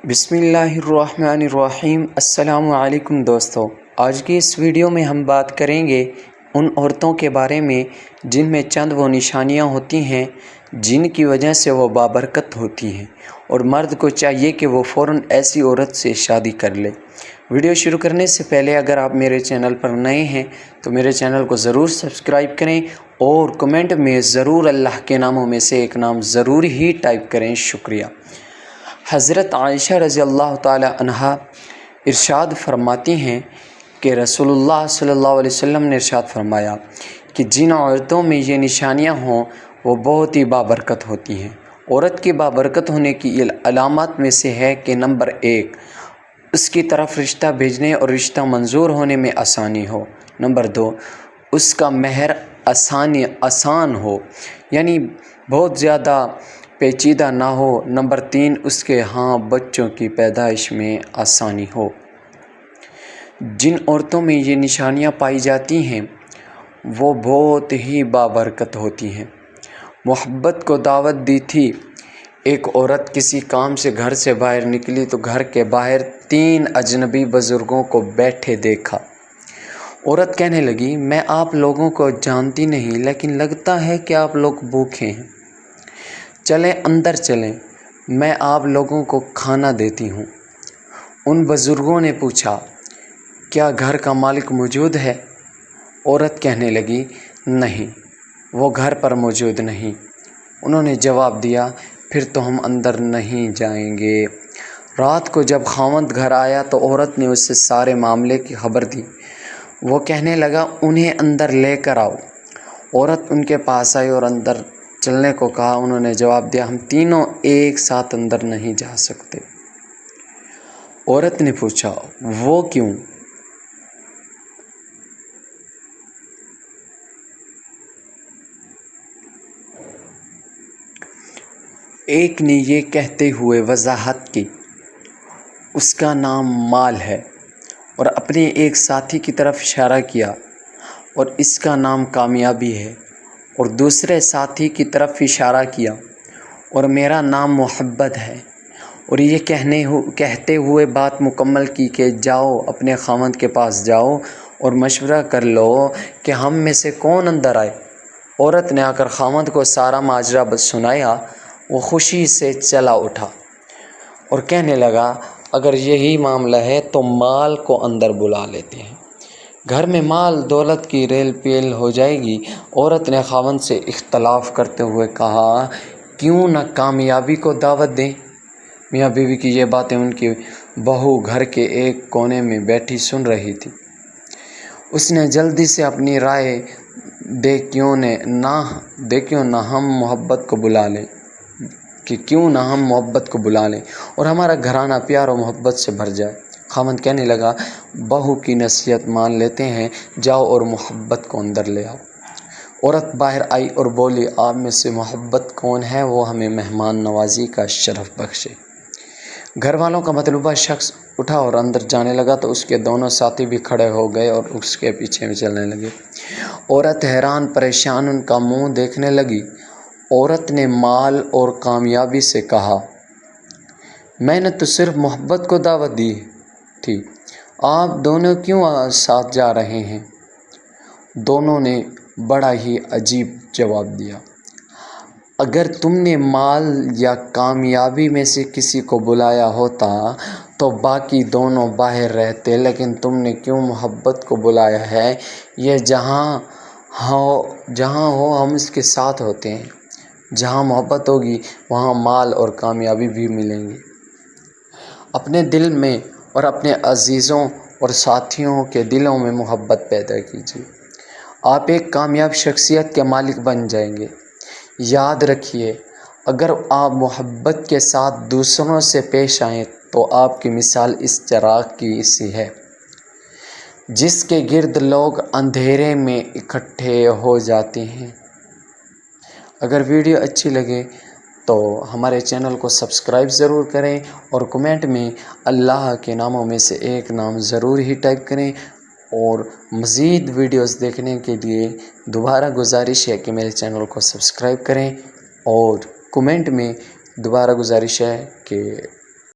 बिस्मिल्लाहिर्रहमानिर्रहीम। अस्सलामु अलैकुम दोस्तों, आज की इस वीडियो में हम बात करेंगे उन औरतों के बारे में जिनमें चंद वो निशानियां होती हैं जिनकी वजह से वो बाबरकत होती हैं और मर्द को चाहिए कि वो फ़ौरन ऐसी औरत से शादी कर ले। वीडियो शुरू करने से पहले अगर आप मेरे चैनल पर नए हैं तो मेरे चैनल को ज़रूर सब्सक्राइब करें और कमेंट में ज़रूर अल्लाह के नामों में से एक नाम ज़रूर ही टाइप करें। शुक्रिया। हज़रत आयशा रज़ी अल्लाह ताला अन्हा इरशाद फरमाती हैं कि रसूलुल्लाह सल्लल्लाहु अलैहि वसल्लम ने इरशाद फरमाया कि जिन औरतों में ये निशानियां हों वो बहुत ही बाबरकत होती हैं। औरत की बाबरकत होने की अलामत में से है कि नंबर 1, उसकी तरफ रिश्ता भेजने और रिश्ता मंजूर होने में आसानी हो। नंबर 2, उसका महर आसान हो, यानी बहुत ज़्यादा पेचीदा ना हो। नंबर 3, उसके बच्चों की पैदाइश में आसानी हो। जिन औरतों में ये निशानियां पाई जाती हैं वो बहुत ही बाबरकत होती हैं। मोहब्बत को दावत दी थी, एक औरत किसी काम से घर से बाहर निकली तो घर के बाहर 3 अजनबी बुज़ुर्गों को बैठे देखा। औरत कहने लगी, मैं आप लोगों को जानती नहीं, लेकिन लगता है कि आप लोग भूखे हैं। चलें अंदर चलें, मैं आप लोगों को खाना देती हूँ। उन बुज़ुर्गों ने पूछा, क्या घर का मालिक मौजूद है? औरत कहने लगी, नहीं, वो घर पर मौजूद नहीं। उन्होंने जवाब दिया, फिर तो हम अंदर नहीं जाएंगे। रात को जब खावंद घर आया तो औरत ने उससे सारे मामले की खबर दी। वो कहने लगा, उन्हें अंदर लेकर आओ। औरत उनके पास आई और अंदर चलने को कहा। उन्होंने जवाब दिया, हम तीनों एक साथ अंदर नहीं जा सकते। औरत ने पूछा, वो क्यों? एक ने ये कहते हुए वजाहत की, उसका नाम माल है, और अपने एक साथी की तरफ इशारा किया, और इसका नाम कामयाबी है, और दूसरे साथी की तरफ इशारा किया, और मेरा नाम मोहब्बत है। और ये कहते हुए बात मुकम्मल की कि जाओ अपने खामद के पास जाओ और मशवरा कर लो कि हम में से कौन अंदर आए। औरत ने आकर खामद को सारा माजरा सुनाया। वो खुशी से चला उठा और कहने लगा, अगर यही मामला है तो माल को अंदर बुला लेते हैं, घर में माल दौलत की रेल पेल हो जाएगी। औरत ने खावंद से इख्तलाफ करते हुए कहा, क्यों न कामयाबी को दावत दें। मियाँ बीवी की ये बातें उनकी बहू घर के एक कोने में बैठी सुन रही थी। उसने जल्दी से अपनी राय दे क्यों ना हम मोहब्बत को बुला लें और हमारा घराना प्यार और मोहब्बत से भर जाए। खामद कहने लगा, बहू की नसीहत मान लेते हैं, जाओ और मोहब्बत को अंदर ले आओ। औरत बाहर आई और बोली, आप में से मोहब्बत कौन है, वो हमें मेहमान नवाजी का शरफ बख्शे। घर वालों का मतलूबा शख्स उठा और अंदर जाने लगा तो उसके दोनों साथी भी खड़े हो गए और उसके पीछे में चलने लगे। औरत हैरान परेशान उनका मुंह देखने लगी। औरत ने माल और कामयाबी से कहा, मैंने तो सिर्फ मोहब्बत को दावत दी थी, आप दोनों क्यों साथ जा रहे हैं? दोनों ने बड़ा ही अजीब जवाब दिया, अगर तुमने माल या कामयाबी में से किसी को बुलाया होता तो बाकी दोनों बाहर रहते, लेकिन तुमने क्यों मोहब्बत को बुलाया है? ये जहाँ हो हम इसके साथ होते हैं। जहाँ मोहब्बत होगी वहाँ माल और कामयाबी भी मिलेंगी। अपने दिल में और अपने अजीज़ों और साथियों के दिलों में मोहब्बत पैदा कीजिए, आप एक कामयाब शख्सियत के मालिक बन जाएंगे। याद रखिए, अगर आप मोहब्बत के साथ दूसरों से पेश आएँ तो आपकी मिसाल इस चिराग की सी है जिसके गिर्द लोग अंधेरे में इकट्ठे हो जाते हैं। अगर वीडियो अच्छी लगे तो हमारे चैनल को सब्सक्राइब ज़रूर करें और कमेंट में अल्लाह के नामों में से एक नाम ज़रूर ही टाइप करें। और मज़ीद वीडियोस देखने के लिए दोबारा गुजारिश है कि मेरे चैनल को सब्सक्राइब करें और कमेंट में दोबारा गुजारिश है कि